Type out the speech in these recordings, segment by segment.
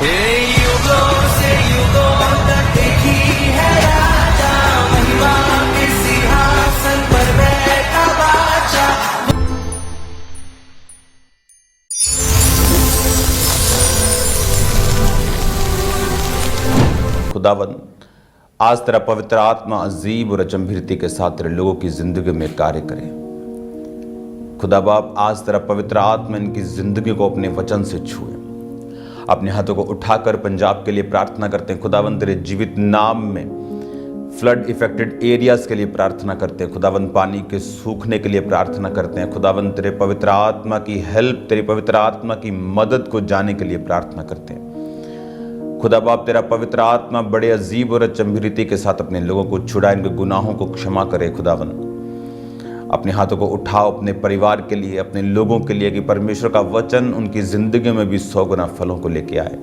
युगों से युगों तक एक ही है राजा, महिमा के सिंहासन पर बैठा बादशाह। खुदावन, आज तेरा पवित्र आत्मा अजीब और अचंभिरती के साथ तेरे लोगों की जिंदगी में कार्य करे। खुदा बाप, आज तेरा पवित्र आत्मा इनकी जिंदगी को अपने वचन से छुए। अपने हाथों को उठाकर पंजाब के लिए प्रार्थना करते हैं। खुदावन, तेरे जीवित नाम में फ्लड इफेक्टेड एरियाज के लिए प्रार्थना करते हैं। खुदावन, पानी के सूखने के लिए प्रार्थना करते हैं। खुदावन, तेरे पवित्र आत्मा की हेल्प, तेरी पवित्र आत्मा की मदद को जाने के लिए प्रार्थना करते हैं। खुदा बाप, तेरा पवित्र आत्मा बड़े अजीब और अचंभिरती के साथ अपने लोगों को छुड़ाए, इनके गुनाहों को क्षमा करे। खुदावन, अपने हाथों को उठाओ अपने परिवार के लिए, अपने लोगों के लिए, कि परमेश्वर का वचन उनकी जिंदगी में भी 100 गुना फलों को लेके आए।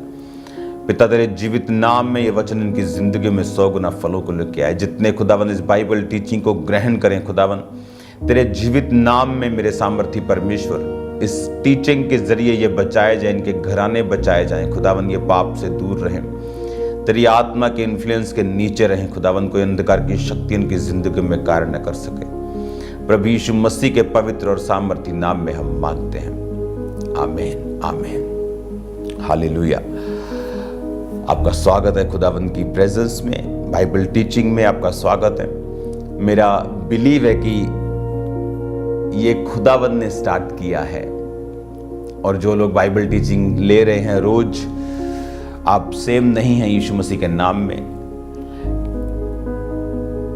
पिता, तेरे जीवित नाम में ये वचन इनकी जिंदगी में 100 गुना फलों को लेके आए। जितने खुदावन इस बाइबल टीचिंग को ग्रहण करें, खुदावन तेरे जीवित नाम में मेरे सामर्थी परमेश्वर इस टीचिंग के जरिए ये बचाए जाए, इनके घराने बचाए जाएं। खुदावन, ये पाप से दूर रहें, तेरी आत्मा के इन्फ्लुएंस के नीचे रहें। खुदावन, कोई अंधकार की शक्ति इनकी जिंदगी में कार्य न कर सके। प्रभु यीशु मसीह के पवित्र और सामर्थी नाम में हम मांगते हैं, आमीन आमीन, हालेलुया। आपका स्वागत है खुदावन की प्रेजेंस में, बाइबल टीचिंग में आपका स्वागत है। मेरा बिलीव है कि ये खुदावन ने स्टार्ट किया है, और जो लोग बाइबल टीचिंग ले रहे हैं रोज, आप सेम नहीं हैं यीशु मसीह के नाम में।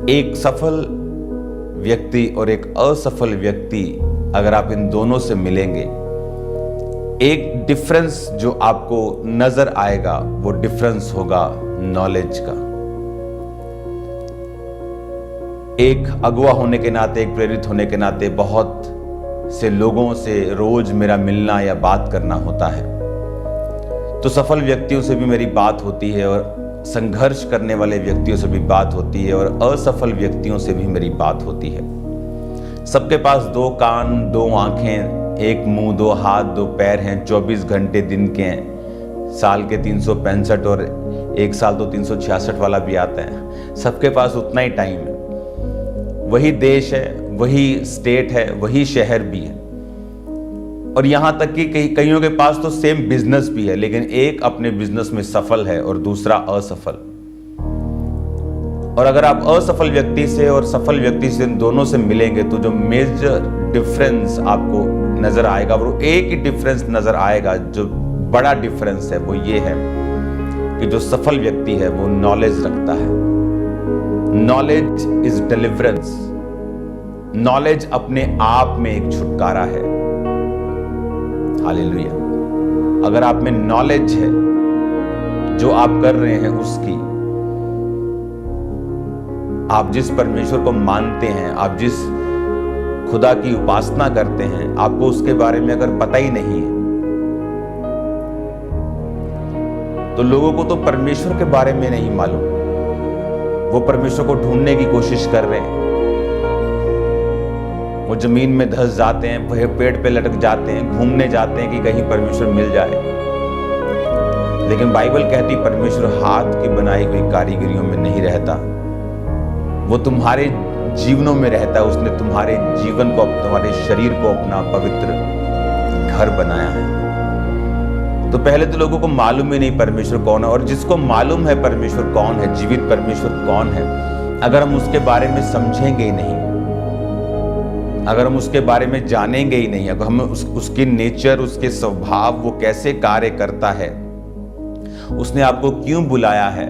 एक सफल व्यक्ति और एक असफल व्यक्ति, अगर आप इन दोनों से मिलेंगे, एक डिफरेंस जो आपको नजर आएगा वो डिफरेंस होगा नॉलेज का। एक अगुआ होने के नाते, एक प्रेरित होने के नाते बहुत से लोगों से रोज मेरा मिलना या बात करना होता है, तो सफल व्यक्तियों से भी मेरी बात होती है, और संघर्ष करने वाले व्यक्तियों से भी बात होती है, और असफल व्यक्तियों से भी मेरी बात होती है। सबके पास 2 कान, 2 आंखें, 1 मुंह, 2 हाथ, 2 पैर हैं, 24 घंटे दिन के हैं, साल के 365, और एक साल तो 366 वाला भी आता है। सबके पास उतना ही टाइम है, वही देश है, वही स्टेट है, वही शहर भी है, और यहां तक कि कईयों के पास तो सेम बिजनेस भी है, लेकिन एक अपने बिजनेस में सफल है और दूसरा असफल। और अगर आप असफल व्यक्ति से और सफल व्यक्ति से दोनों से मिलेंगे, तो जो मेजर डिफरेंस आपको नजर आएगा, वो एक ही डिफरेंस नजर आएगा। जो बड़ा डिफरेंस है वो ये है कि जो सफल व्यक्ति है वो नॉलेज रखता है। Knowledge is deliverance. नॉलेज अपने आप में एक छुटकारा है। हालेलुया। अगर आप में नॉलेज है, जो आप कर रहे हैं उसकी, आप जिस परमेश्वर को मानते हैं, आप जिस खुदा की उपासना करते हैं, आपको उसके बारे में अगर पता ही नहीं है, तो लोगों को तो परमेश्वर के बारे में नहीं मालूम। वो परमेश्वर को ढूंढने की कोशिश कर रहे हैं, वो जमीन में धंस जाते हैं, वह पेड़ पे लटक जाते हैं, घूमने जाते हैं कि कहीं परमेश्वर मिल जाए। लेकिन बाइबल कहती परमेश्वर हाथ की बनाई हुई कारीगरियों में नहीं रहता, वो तुम्हारे जीवनों में रहता है। उसने तुम्हारे जीवन को, तुम्हारे शरीर को अपना पवित्र घर बनाया है। तो पहले तो लोगों को मालूम ही नहीं परमेश्वर कौन है, और जिसको मालूम है परमेश्वर कौन है, जीवित परमेश्वर कौन है, अगर हम उसके बारे में समझेंगे ही नहीं, अगर हम उसके बारे में जानेंगे ही नहीं, अगर हम उसकी नेचर, उसके स्वभाव, वो कैसे कार्य करता है, उसने आपको क्यों बुलाया है,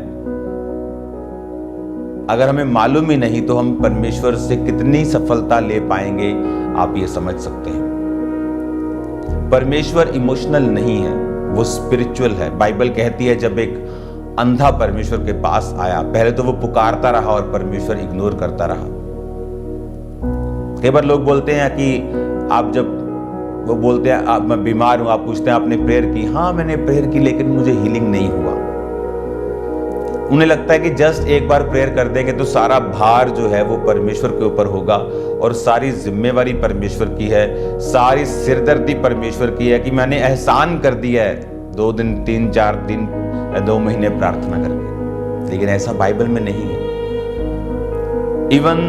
अगर हमें मालूम ही नहीं, तो हम परमेश्वर से कितनी सफलता ले पाएंगे, आप ये समझ सकते हैं। परमेश्वर इमोशनल नहीं है, वो स्पिरिचुअल है। बाइबल कहती है जब एक अंधा परमेश्वर के पास आया, पहले तो वो पुकारता रहा और परमेश्वर इग्नोर करता रहा। कई बार लोग बोलते हैं कि आप जब वो बोलते हैं आप मैं बीमार हूं, आप पूछते हैं आपने प्रेयर की? हाँ मैंने प्रेयर की, लेकिन मुझे हीलिंग नहीं हुआ। उन्हें लगता है कि जस्ट एक बार प्रेयर कर देंगे तो सारा भार जो है वो परमेश्वर के ऊपर होगा और सारी जिम्मेवारी परमेश्वर की है, सारी सिरदर्दी परमेश्वर की है कि मैंने एहसान कर दिया है। 2 दिन 3 4 दिन या 2 महीने प्रार्थना करके, लेकिन ऐसा बाइबल में नहीं है। इवन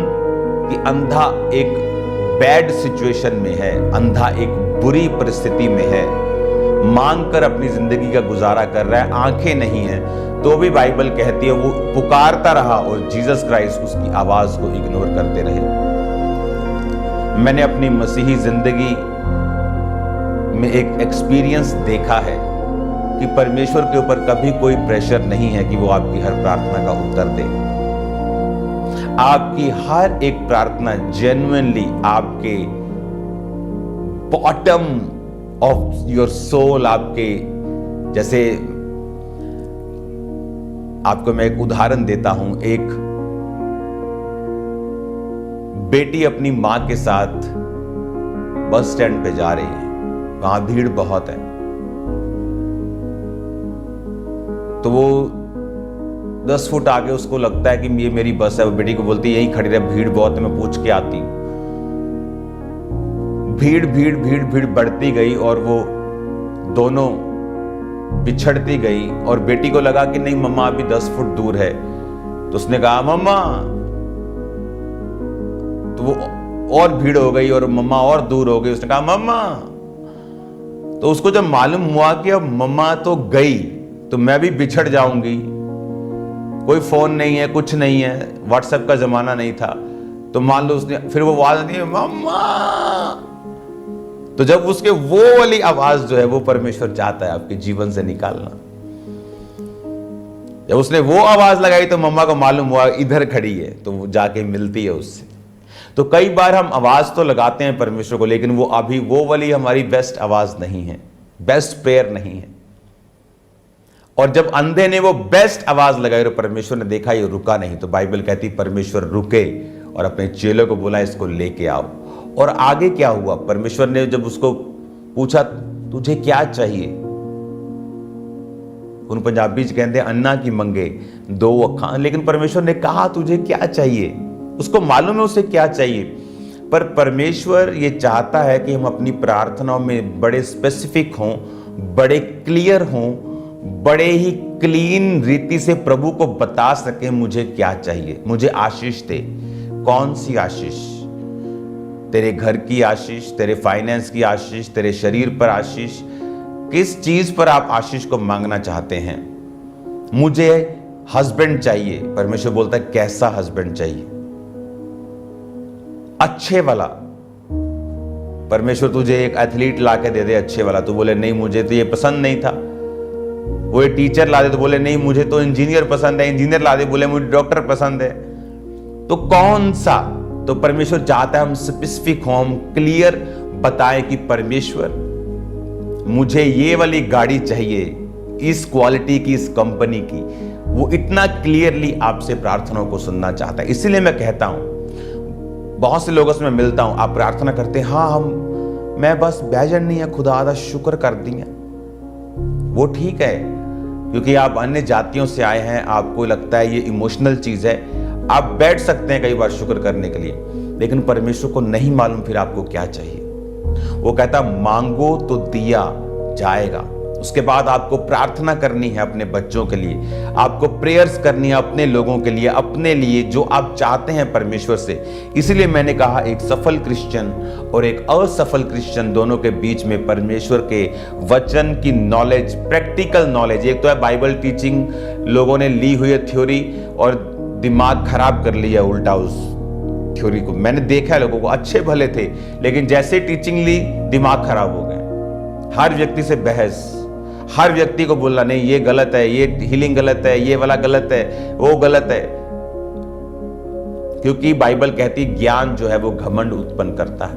कि अंधा एक बैड सिचुएशन में है, अंधा एक बुरी परिस्थिति में है, मांग कर अपनी जिंदगी का गुजारा कर रहा है, आंखें नहीं है, तो भी बाइबल कहती है वो पुकारता रहा और जीसस क्राइस्ट उसकी आवाज को इग्नोर करते रहे। मैंने अपनी मसीही जिंदगी में एक एक्सपीरियंस देखा है कि परमेश्वर के ऊपर कभी कोई प्रेशर नहीं है कि वो आपकी हर प्रार्थना का उत्तर दे। आपकी हर एक प्रार्थना जेन्युइनली आपके बॉटम ऑफ योर सोल, आपके जैसे आपको मैं एक उदाहरण देता हूं। एक बेटी अपनी मां के साथ बस स्टैंड पे जा रही है, वहां भीड़ बहुत है, तो वो 10 फुट आगे उसको लगता है कि ये मेरी बस है। वो बेटी को बोलती है यहीं खड़ी रहे, भीड़ बहुत है, मैं पूछ के आती हूं। भीड़ भीड़ भीड़ भीड़ बढ़ती गई और वो दोनों बिछड़ती गई और बेटी को लगा कि नहीं मम्मा अभी 10 फुट दूर है, तो उसने कहा मम्मा, तो वो और भीड़ हो गई और मम्मा और दूर हो गई, उसने कहा मम्मा। तो उसको जब मालूम हुआ कि अब मम्मा तो गई तो मैं भी बिछड़ जाऊंगी, कोई फोन नहीं है, कुछ नहीं है, व्हाट्सएप का जमाना नहीं था, तो मान लो उसने फिर वो आवाज दी मम्मा। तो जब उसके वो वाली आवाज जो है वो परमेश्वर चाहता है आपके जीवन से निकालना। जब उसने वो आवाज लगाई तो मम्मा को मालूम हुआ इधर खड़ी है, तो वो जाके मिलती है उससे। तो कई बार हम आवाज तो लगाते हैं परमेश्वर को, लेकिन वो अभी वो वाली हमारी बेस्ट आवाज नहीं है, बेस्ट प्रेयर नहीं है। और जब अंधे ने वो बेस्ट आवाज लगाई और परमेश्वर ने देखा ये रुका नहीं, तो बाइबल कहती परमेश्वर रुके और अपने चेलों को बोला इसको लेके आओ। और आगे क्या हुआ, परमेश्वर ने जब उसको पूछा तुझे क्या चाहिए, उन पंजाबी कहते हैं अन्ना की मंगे 2 अखां, लेकिन परमेश्वर ने कहा तुझे क्या चाहिए। उसको मालूम है उसे क्या चाहिए, पर परमेश्वर ये चाहता है कि हम अपनी प्रार्थनाओं में बड़े स्पेसिफिक हों, बड़े क्लियर हों, बड़े ही क्लीन रीति से प्रभु को बता सके मुझे क्या चाहिए। मुझे आशीष दे। कौन सी आशीष? तेरे घर की आशीष, तेरे फाइनेंस की आशीष, तेरे शरीर पर आशीष, किस चीज पर आप आशीष को मांगना चाहते हैं? मुझे हस्बैंड चाहिए, परमेश्वर बोलता है कैसा हस्बैंड चाहिए? अच्छे वाला। परमेश्वर तुझे एक एथलीट ला के दे दे अच्छे वाला, तू बोले नहीं मुझे तो ये पसंद नहीं था। वो एक टीचर ला दे तो बोले नहीं मुझे तो इंजीनियर पसंद है, इंजीनियर ला दे बोले मुझे डॉक्टर पसंद है। तो कौन सा? तो परमेश्वर चाहता है हम स्पेसिफिक हों, हम क्लियर बताएं कि परमेश्वर मुझे ये वाली गाड़ी चाहिए, इस क्वालिटी की, इस कंपनी की। वो इतना क्लियरली आपसे प्रार्थनाओं को सुनना चाहता है। इसीलिए मैं कहता हूं, बहुत से लोगों से मैं मिलता हूं, आप प्रार्थना करते हैं, हाँ मैं बस बैजन नहीं है, खुदा आदा शुक्र कर दिया। वो ठीक है, क्योंकि आप अन्य जातियों से आए हैं, आपको लगता है ये इमोशनल चीज है, आप बैठ सकते हैं कई बार शुक्र करने के लिए, लेकिन परमेश्वर को नहीं मालूम फिर आपको क्या चाहिए। वो कहता मांगो तो दिया जाएगा। उसके बाद आपको प्रार्थना करनी है अपने बच्चों के लिए, आपको प्रेयर्स करनी है अपने लोगों के लिए, अपने लिए जो आप चाहते हैं परमेश्वर से। इसलिए मैंने कहा एक सफल क्रिश्चियन और एक असफल क्रिश्चियन दोनों के बीच में परमेश्वर के वचन की नॉलेज, प्रैक्टिकल नॉलेज। एक तो है बाइबल टीचिंग, लोगों ने ली हुई है थ्योरी और दिमाग खराब कर लिया उल्टा उस थ्योरी को। मैंने देखा है लोगों को अच्छे भले थे, लेकिन जैसे टीचिंग ली दिमाग खराब हो गए। हर व्यक्ति से बहस, हर व्यक्ति को बोलना नहीं ये गलत है, ये हीलिंग गलत है, ये वाला गलत है, वो गलत है। क्योंकि बाइबल कहती ज्ञान जो है वो घमंड उत्पन्न करता है,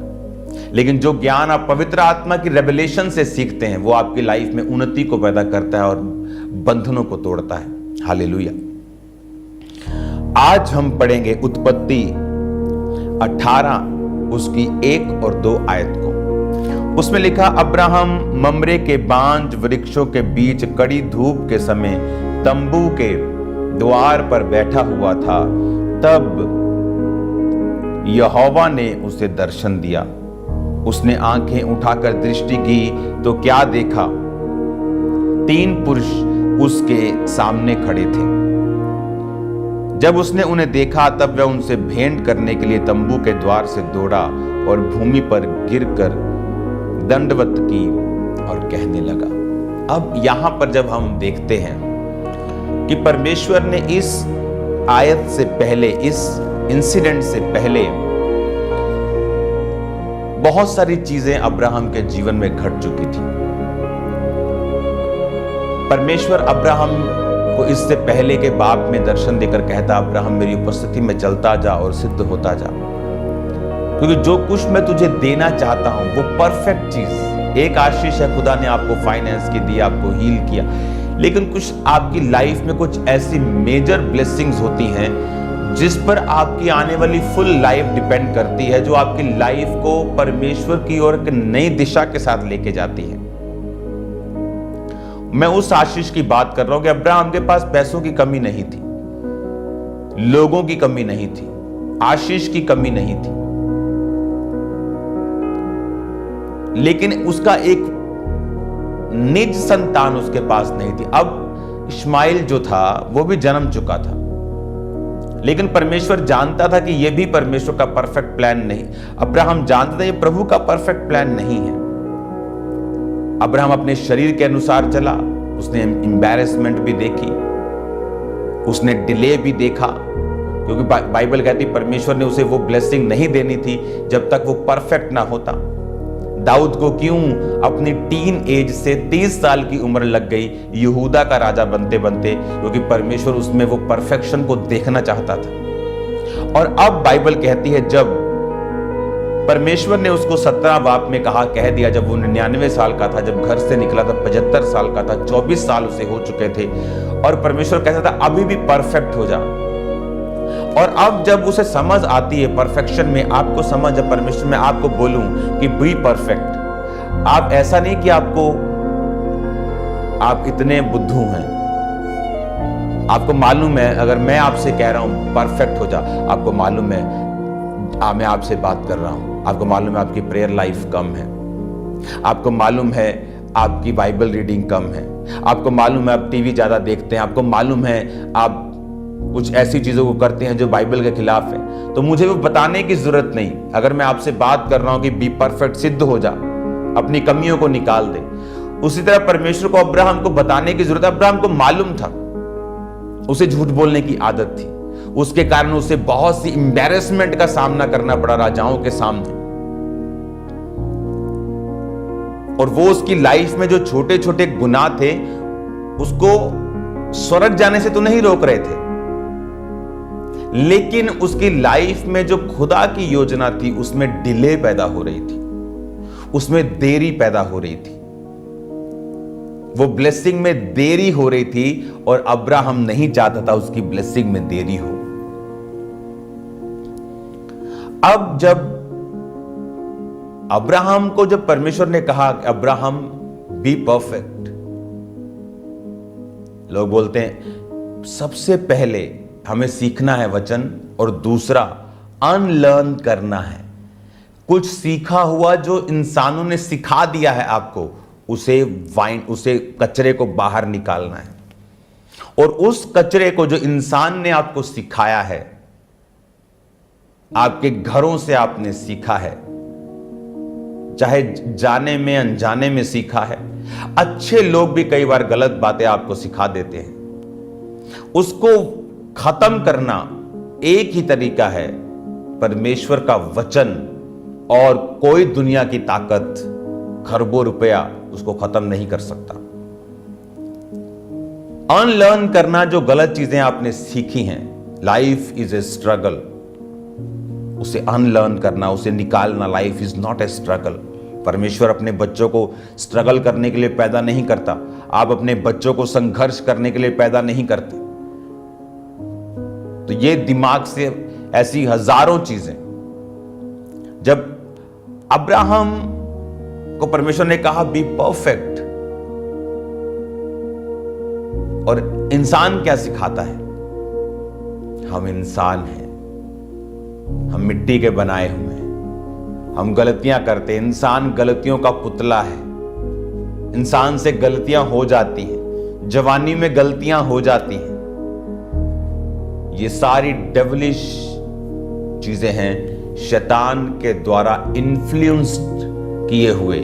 लेकिन जो ज्ञान आप पवित्र आत्मा की रेवलेशन से सीखते हैं वो आपकी लाइफ में उन्नति को पैदा करता है और बंधनों को तोड़ता है। हालेलुया। आज हम पढ़ेंगे उत्पत्ति 18 उसकी 1 और 2 आयत को। उसमें लिखा अब्राहम ममरे के बांज वृक्षों के बीच कड़ी धूप के समय तंबू के द्वार पर बैठा हुआ था। तब यहोवा ने उसे दर्शन दिया। उसने आंखें उठाकर दृष्टि की तो क्या देखा? 3 पुरुष उसके सामने खड़े थे। जब उसने उन्हें देखा तब वह उनसे भेंट करने के लिए तंबू के द्वार से दौड़ा और भूमि पर गिरकर दंडवत की और कहने लगा। अब यहां पर जब हम देखते हैं कि परमेश्वर ने इस आयत से पहले, इस इंसिडेंट से पहले बहुत सारी चीजें अब्राहम के जीवन में घट चुकी थी। परमेश्वर अब्राहम को इससे पहले के बाप में दर्शन देकर कहता, अब्राहम मेरी उपस्थिति में चलता जा और सिद्ध होता जा, क्योंकि जो कुछ मैं तुझे देना चाहता हूं वो परफेक्ट चीज। एक आशीष है, खुदा ने आपको फाइनेंस की दी, आपको हील किया, लेकिन कुछ आपकी लाइफ में कुछ ऐसी मेजर ब्लेसिंग्स होती हैं जिस पर आपकी आने वाली फुल लाइफ डिपेंड करती है, जो आपकी लाइफ को परमेश्वर की ओर एक नई दिशा के साथ लेके जाती है। मैं उस आशीष की बात कर रहा हूं कि अब्राहम के पास पैसों की कमी नहीं थी, लोगों की कमी नहीं थी, आशीष की कमी नहीं थी, लेकिन उसका एक निज संतान उसके पास नहीं थी। अब इस्माइल जो था वो भी जन्म चुका था, लेकिन परमेश्वर जानता था कि यह भी परमेश्वर का परफेक्ट प्लान नहीं। अब्राहम जानता था यह प्रभु का परफेक्ट प्लान नहीं है। अब्राहम अपने शरीर के अनुसार चला, उसने एम्बैरेसमेंट भी देखी, उसने डिले भी देखा, क्योंकि बाइबल कहती परमेश्वर ने उसे वो ब्लेसिंग नहीं देनी थी जब तक वो परफेक्ट ना होता। दाऊद को क्यों अपनी टीन एज से 30 साल की उम्र लग गई यहूदा का राजा बनते बनते, क्योंकि परमेश्वर उसमें वो परफेक्शन को देखना चाहता था। और अब बाइबल कहती है जब परमेश्वर ने उसको 17 बाप में कह दिया, जब वो 99 साल का था, जब घर से निकला था 75 साल का था, 24 साल उसे हो चुके थे, और परमेश्वर कहता था अभी भी परफेक्ट हो जा। और अब जब उसे समझ आती है परफेक्शन में, आपको समझ है परमेश्वर में आपको बोलूं कि बी परफेक्ट। आप ऐसा नहीं कि आप इतने बुद्धू हैं, आपको मालूम है, अगर मैं आपसे कह रहा हूं परफेक्ट हो जा, आपको मालूम है मैं आपसे बात कर रहा हूं, आपको मालूम है आपकी प्रेयर लाइफ कम है, आपको मालूम है आपकी बाइबल रीडिंग कम है, आपको मालूम है आप टीवी ज्यादा देखते हैं, आपको मालूम है आप कुछ ऐसी चीजों को करते हैं जो बाइबल के खिलाफ है, तो मुझे वो बताने की जरूरत नहीं। अगर मैं आपसे बात कर रहा हूं कि बी परफेक्ट, सिद्ध हो जा, अपनी कमियों को निकाल दे, उसी तरह परमेश्वर को अब्राहम को बताने की जरूरत है। अब्राहम को मालूम था, उसे झूठ बोलने की आदत थी, उसके कारण उसे बहुत सी एम्बैरेसमेंट का सामना करना पड़ा राजाओं के सामने, और वो उसकी लाइफ में जो छोटे छोटे गुनाह थे उसको स्वर्ग जाने से तो नहीं रोक रहे थे, लेकिन उसकी लाइफ में जो खुदा की योजना थी उसमें डिले पैदा हो रही थी, उसमें देरी पैदा हो रही थी, वो ब्लेसिंग में देरी हो रही थी, और अब्राहम नहीं चाहता था उसकी ब्लेसिंग में देरी हो। अब जब अब्राहम को जब परमेश्वर ने कहा अब्राहम बी परफेक्ट, लोग बोलते हैं सबसे पहले हमें सीखना है वचन, और दूसरा अनलर्न करना है। कुछ सीखा हुआ जो इंसानों ने सिखा दिया है आपको, उसे कचरे को बाहर निकालना है, और उस कचरे को जो इंसान ने आपको सिखाया है, आपके घरों से आपने सीखा है, चाहे जाने में अनजाने में सीखा है, अच्छे लोग भी कई बार गलत बातें आपको सिखा देते हैं, उसको खत्म करना एक ही तरीका है, परमेश्वर का वचन, और कोई दुनिया की ताकत, खरबों रुपया उसको खत्म नहीं कर सकता। अनलर्न करना, जो गलत चीजें आपने सीखी हैं, लाइफ इज ए स्ट्रगल, उसे अनलर्न करना, उसे निकालना, life is not a struggle. परमेश्वर अपने बच्चों को स्ट्रगल करने के लिए पैदा नहीं करता, आप अपने बच्चों को संघर्ष करने के लिए पैदा नहीं करते। तो ये दिमाग से ऐसी हजारों चीजें, जब अब्राहम को परमेश्वर ने कहा बी परफेक्ट, और इंसान क्या सिखाता है, हम इंसान हैं, हम मिट्टी के बनाए हुए हैं, हम गलतियां करते हैं, इंसान गलतियों का पुतला है, इंसान से गलतियां हो जाती हैं, जवानी में गलतियां हो जाती हैं, ये सारी डेविलिश चीजें हैं, शैतान के द्वारा इन्फ्लुएंस्ड किए हुए,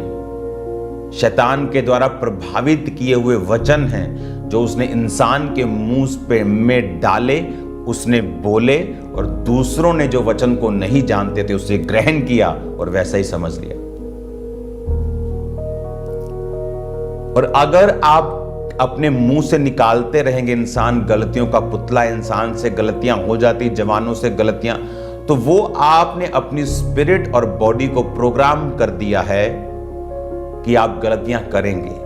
शैतान के द्वारा प्रभावित किए हुए वचन हैं जो उसने इंसान के मुंह पे में डाले, उसने बोले, और दूसरों ने जो वचन को नहीं जानते थे उसे ग्रहण किया और वैसा ही समझ लिया। और अगर आप अपने मुंह से निकालते रहेंगे, इंसान गलतियों का पुतला, इंसान से गलतियां हो जाती, जवानों से गलतियां, तो वो आपने अपनी स्पिरिट और बॉडी को प्रोग्राम कर दिया है कि आप गलतियां करेंगे।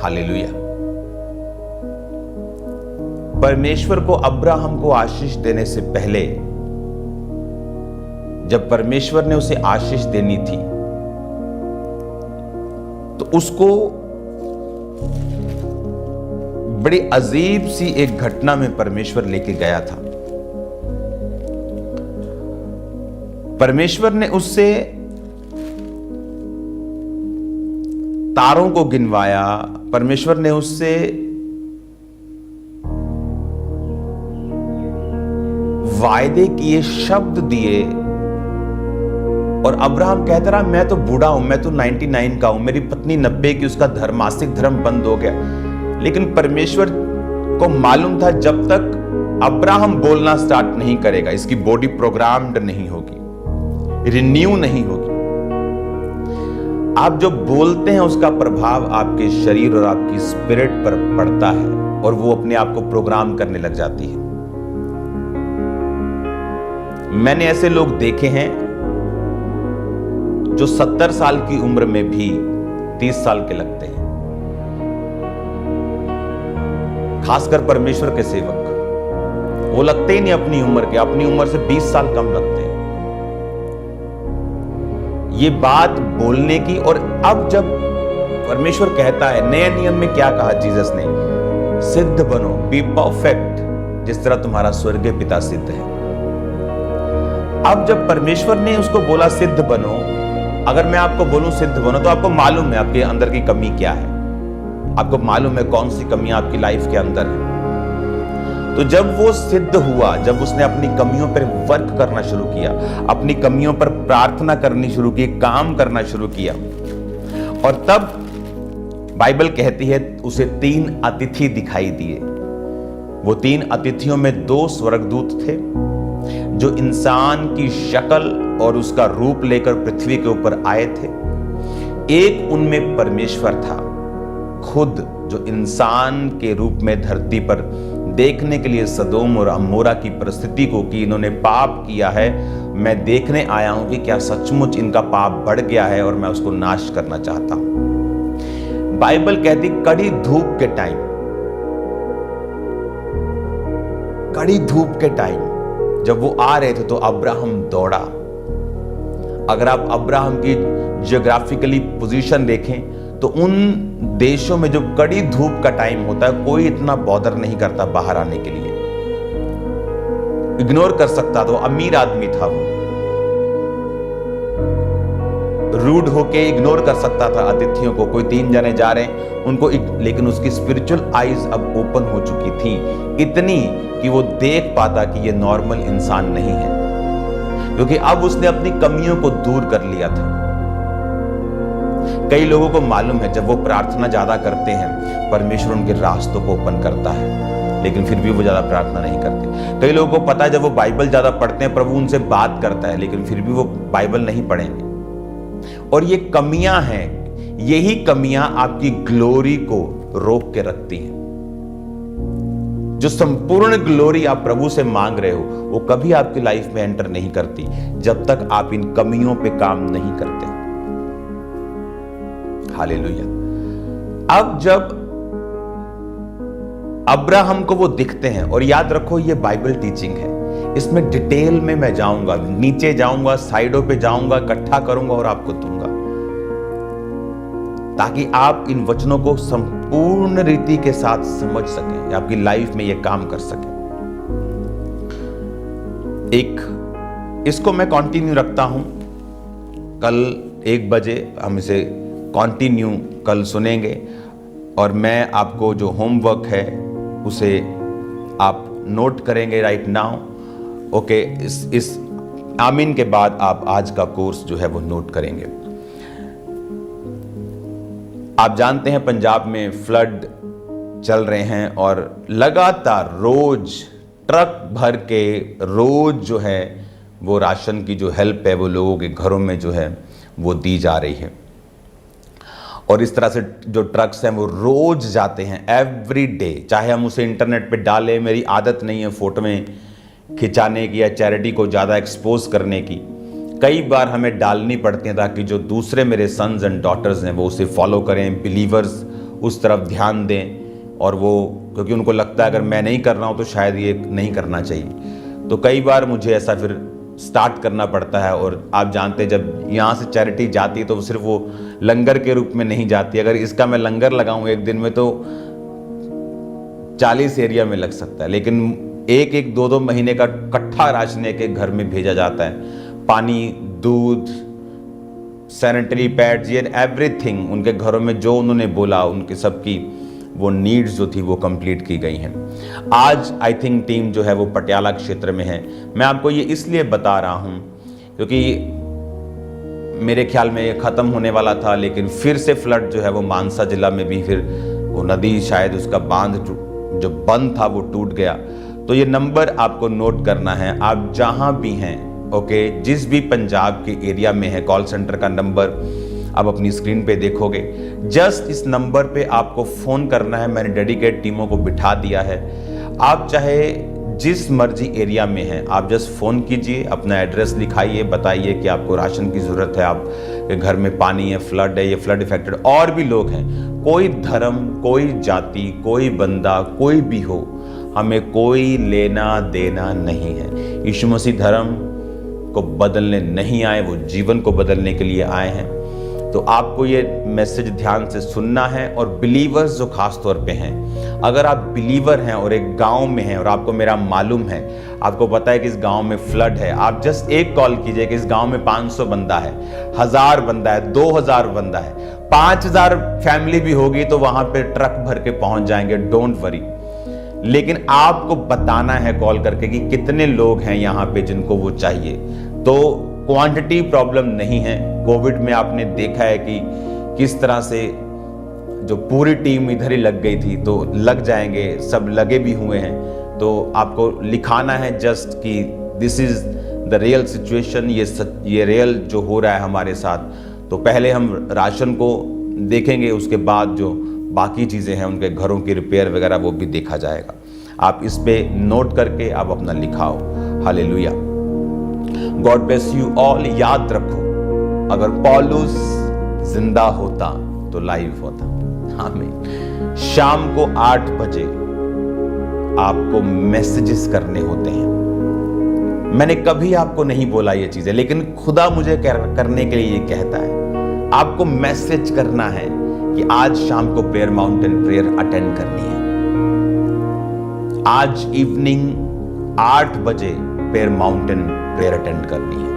हालेलुया। परमेश्वर को अब्राहम को आशीष देने से पहले, जब परमेश्वर ने उसे आशीष देनी थी, तो उसको बड़ी अजीब सी एक घटना में परमेश्वर लेके गया था। परमेश्वर ने उससे तारों को गिनवाया, परमेश्वर ने उससे वायदे किए, शब्द दिए, और अब्राहम कहता रहा मैं तो बूढ़ा हूं, मैं तो 99 का हूं, मेरी पत्नी 90 की, उसका मासिक धर्म बंद हो गया। लेकिन परमेश्वर को मालूम था जब तक अब्राहम बोलना स्टार्ट नहीं करेगा, इसकी बॉडी प्रोग्राम्ड नहीं होगी, रिन्यू नहीं होगी। आप जो बोलते हैं उसका प्रभाव आपके शरीर और आपकी स्पिरिट पर पड़ता है और वो अपने आप को प्रोग्राम करने लग जाती है। मैंने ऐसे लोग देखे हैं जो 70 साल की उम्र में भी 30 साल के लगते हैं, खासकर परमेश्वर के सेवक। वो लगते ही नहीं अपनी उम्र के, अपनी उम्र से 20 साल कम लगते हैं। ये बात बोलने की। और अब जब परमेश्वर कहता है, नए नियम में क्या कहा जीसस ने, सिद्ध बनो, बी परफेक्ट, जिस तरह तुम्हारा स्वर्गीय पिता सिद्ध है। अब जब परमेश्वर ने उसको बोला सिद्ध बनो, अगर मैं आपको बोलूं सिद्ध बनो, तो आपको मालूम है आपके अंदर की कमी क्या है, आपको मालूम है कौन सी कमी आपकी लाइफ के अंदर है। तो जब वो सिद्ध हुआ, जब उसने अपनी कमियों पर वर्क करना शुरू किया, अपनी कमियों पर प्रार्थना करनी शुरू की, काम करना शुरू किया, और तब बाइबल कहती है उसे 3 अतिथि दिखाई दिए। वो 3 अतिथियों में 2 स्वर्गदूत थे जो इंसान की शक्ल और उसका रूप लेकर पृथ्वी के ऊपर आए थे। एक उनमें परमेश्वर था खुद, जो इंसान के रूप में धरती पर देखने के लिए सदोम और अमोरा की परिस्थिति को, कि इन्होंने पाप किया है, मैं देखने आया हूं कि क्या सचमुच इनका पाप बढ़ गया है और मैं उसको नाश करना चाहता हूं। बाइबल कहती कड़ी धूप के टाइम, कड़ी धूप के टाइम जब वो आ रहे थे तो अब्राहम दौड़ा। अगर आप अब्राहम की जियोग्राफिकली पोजीशन देखें तो उन देशों में जो कड़ी धूप का टाइम होता है, कोई इतना बॉदर नहीं करता बाहर आने के लिए, इग्नोर कर सकता था। अमीर आदमी था वो, रूड होके इग्नोर कर सकता था अतिथियों को। कोई 3 जने जा रहे हैं उनको, लेकिन उसकी स्पिरिचुअल आईज अब ओपन हो चुकी थी, इतनी कि वो देख पाता कि ये नॉर्मल इंसान नहीं है, क्योंकि अब उसने अपनी कमियों को दूर कर लिया था। कई लोगों को मालूम है जब वो प्रार्थना ज्यादा करते हैं परमेश्वर उनके रास्तों को ओपन करता है, लेकिन फिर भी वो ज्यादा प्रार्थना नहीं करते। कई लोगों को पता है जब वो बाइबल ज्यादा पढ़ते हैं प्रभु उनसे बात करता है, लेकिन फिर भी वो बाइबल नहीं पढ़ेंगे। और ये कमियां हैं, यही कमियां आपकी ग्लोरी को रोक के रखती हैं। जो संपूर्ण ग्लोरी आप प्रभु से मांग रहे हो वो कभी आपकी लाइफ में एंटर नहीं करती जब तक आप इन कमियों पे काम नहीं करते। हालेलुया। अब जब अब्राहम को वो दिखते हैं, और याद रखो ये बाइबल टीचिंग है, इसमें डिटेल में मैं जाऊंगा, नीचे जाऊंगा, साइडों पे जाऊंगा, इकट्ठा करूंगा और आपको दूंगा, ताकि आप इन वचनों को संपूर्ण रीति के साथ समझ सकें, आपकी लाइफ में यह काम कर सकें। इसको मैं कंटिन्यू रखता हूं, कल 1 बजे हम इसे कंटिन्यू कल सुनेंगे और मैं आपको जो होमवर्क है उसे आप नोट करेंगे राइट नाउ। ओके, इस आमीन के बाद आप आज का कोर्स जो है वो नोट करेंगे। आप जानते हैं पंजाब में फ्लड चल रहे हैं और लगातार रोज ट्रक भर के रोज जो है वो राशन की जो हेल्प है वो लोगों के घरों में जो है वो दी जा रही है। और इस तरह से जो ट्रक्स हैं वो रोज जाते हैं एवरी डे, चाहे हम उसे इंटरनेट पे डालें। मेरी आदत नहीं है फोटो में खिंचाने की या चैरिटी को ज़्यादा एक्सपोज करने की। कई बार हमें डालनी पड़ती है ताकि जो दूसरे मेरे सन्स एंड डॉटर्स हैं वो उसे फॉलो करें, बिलीवर्स उस तरफ ध्यान दें। और वो क्योंकि उनको लगता है अगर मैं नहीं कर रहा हूँ तो शायद ये नहीं करना चाहिए। तो कई बार मुझे ऐसा फिर स्टार्ट करना पड़ता है। और आप जानते हैं जब यहाँ से चैरिटी जाती है तो सिर्फ वो लंगर के रूप में नहीं जाती। अगर इसका मैं लंगर लगाऊं एक दिन में तो 40 एरिया में लग सकता है, लेकिन एक 2 महीने का इकट्ठा राशन एक घर में भेजा जाता है। पानी, दूध, सैनिटरी पैड्स, ये एवरीथिंग उनके घरों में जो उन्होंने बोला उनके सबकी वो नीड्स जो थी वो कंप्लीट की गई हैं। आज आई थिंक टीम जो है वो पटियाला क्षेत्र में है। मैं आपको ये इसलिए बता रहा हूँ क्योंकि मेरे ख्याल में ये ख़त्म होने वाला था, लेकिन फिर से फ्लड जो है वो मानसा जिला में भी फिर वो नदी शायद उसका बांध जो बंद था वो टूट गया। तो ये नंबर आपको नोट करना है। आप जहाँ भी हैं, ओके, जिस भी पंजाब के एरिया में है, कॉल सेंटर का नंबर आप अपनी स्क्रीन पे देखोगे। जस्ट इस नंबर पे आपको फ़ोन करना है। मैंने डेडिकेट टीमों को बिठा दिया है। आप चाहे जिस मर्जी एरिया में हैं, आप जस्ट फ़ोन कीजिए, अपना एड्रेस लिखाइए, बताइए कि आपको राशन की ज़रूरत है, आपके घर में पानी है, फ्लड है, ये फ्लड इफेक्टेड और भी लोग हैं। कोई धर्म, कोई जाति, कोई बंदा, कोई भी हो, हमें कोई लेना देना नहीं है। यीशु मसीह धर्म को बदलने नहीं आए, वो जीवन को बदलने के लिए आए हैं। तो आपको ये मैसेज ध्यान से सुनना है। और बिलीवर्स जो खास तौर पे हैं, अगर आप बिलीवर हैं और एक गांव में हैं और आपको मेरा मालूम है, आपको पता है कि इस गांव में फ्लड है, आप जस्ट एक कॉल कीजिए कि इस गांव में 500 बंदा है, 1000 बंदा है, 2000 बंदा है, 5000 फैमिली भी होगी तो वहां पे ट्रक भर के पहुंच जाएंगे। Don't worry. लेकिन आपको बताना है कॉल करके कि कितने लोग हैं यहाँ पे जिनको वो चाहिए। तो क्वांटिटी प्रॉब्लम नहीं है। कोविड में आपने देखा है कि किस तरह से जो पूरी टीम इधर ही लग गई थी, तो लग जाएंगे, सब लगे भी हुए हैं। तो आपको लिखाना है जस्ट कि this is the real situation, ये रियल जो हो रहा है हमारे साथ। तो पहले हम राशन को देखेंगे, उसके बाद जो बाकी चीज़ें हैं उनके घरों की रिपेयर वगैरह वो भी देखा जाएगा। आप इस पे नोट करके आप अपना लिखाओ। Hallelujah. God bless you all. याद रखो, अगर पौलुस जिंदा होता तो लाइव होता। आमीन। शाम को 8 बजे आपको मैसेजेस करने होते हैं। मैंने कभी आपको नहीं बोला ये चीजें, लेकिन खुदा मुझे करने के लिए ये कहता है। आपको मैसेज करना है कि आज शाम को प्रेयर माउंटेन प्रेयर अटेंड करनी है। आज इवनिंग 8 बजे प्रेयर माउंटेन प्रेयर अटेंड करनी है।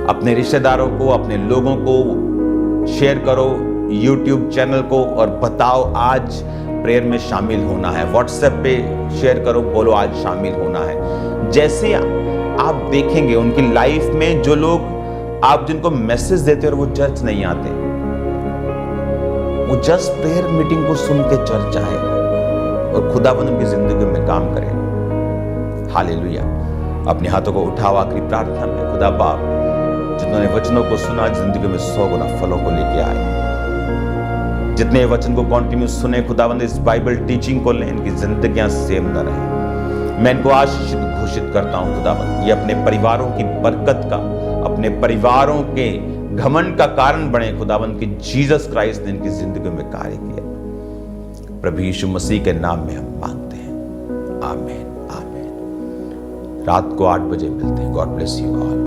अपने रिश्तेदारों को, अपने लोगों को शेयर करो, YouTube चैनल को, और बताओ आज प्रेयर में शामिल होना है। व्हाट्सएप पे शेयर करो, बोलो आज शामिल होना है। जैसे आप देखेंगे उनकी लाइफ में जो लोग आप जिनको मैसेज देते और वो चर्च नहीं आते, वो जस्ट प्रेयर मीटिंग को सुन के चर्च आए और खुदावंद उनकी जिंदगी में काम करे। हालेलुया। अपने हाथों को उठाओ आखिरी प्रार्थना में। खुदा बाप, जिन्होंने वचनों को सुना जिंदगी में 100 गुना फलों को लेके आए। जितने वचन को कंटिन्यू सुने खुदावंद, इस बाइबल टीचिंग को लें, इनकी जिंदगियां सेम न रहे। मैं इनको आशीषित घोषित करता हूं खुदावंद, ये अपने परिवारों की बरकत का, अपने परिवारों के घमंड का कारण बने खुदावंद कि जीसस क्राइस्ट ने इनकी जिंदगी में कार्य किया। प्रभु यीशु मसीह के नाम में हम मांगते हैं। आमीन। आमीन। रात को 8 बजे मिलते हैं। God bless you all.